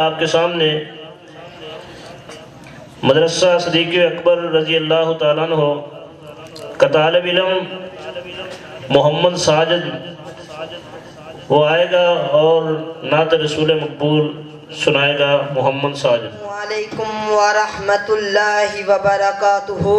आपके सामने मदरसा सदीक़ अकबर रज़ी अल्लाह ताला अन्हु का तालिब इल्म मोहम्मद साजिद वो आएगा और नात रसूल मकबूल सुनाएगा। मोहम्मद साजिद। वालेकुम व रहमतुल्लाहि व बरकातुहू।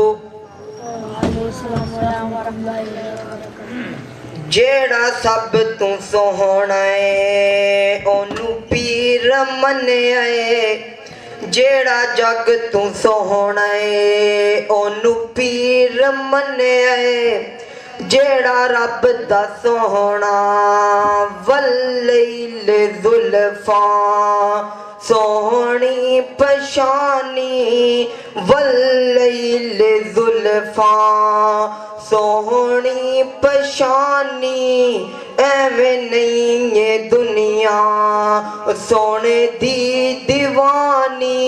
जेड़ा सब तू सोहना है ओनू पीर मन्निया है। जेड़ा जग तू सोहना है ओनू पीर मन्निया है। जेड़ा रब दा सोहना वल्लैल ज़ुल्फ़ा सोहनी पशानी वल्लैल ज़ुल्फ़ा सोहनी पशानी। एवें नहीं ये दुनिया सोने दी दीवानी।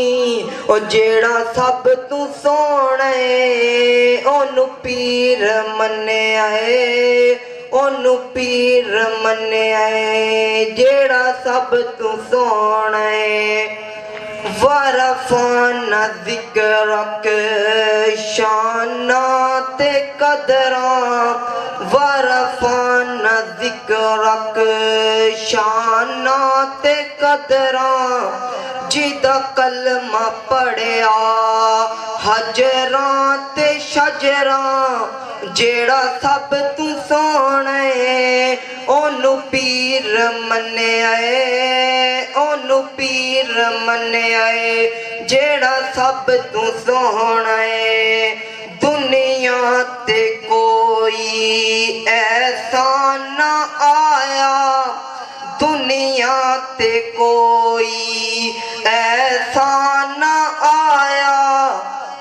ओ जेड़ा सब तू सोना है ओनू पीर मन्निया है ओनू पीर मन्निया है। जेड़ा सब तू सोना है वरफ़ाना ज़िक्रक शाना ते कदरा वरफ़ाना ज़िक्रक शाना ते कदरा। जिदा कलमा पढ़िया हजरां ते शजरां। जेड़ा सब तू सोना है ओनू पीर मन्निया है ओनू पीर मन्निया है। जेड़ा सब तू सोहना है दुनिया ते कोई ऐसा ना आया। दुनिया ते कोई ऐसा ना आया।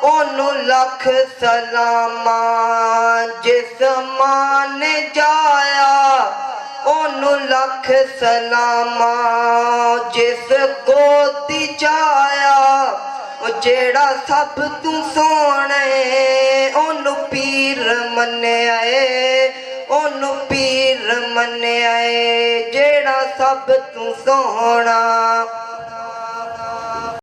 ओनू लख सलामा जिस माने जाया। ओनू लख सलामा जिस गोदी जाया। जेड़ा सब तू सोना है ओनू पीर मन्निया है ओनू पीर मन्निया है। जेड़ा सब तू सोना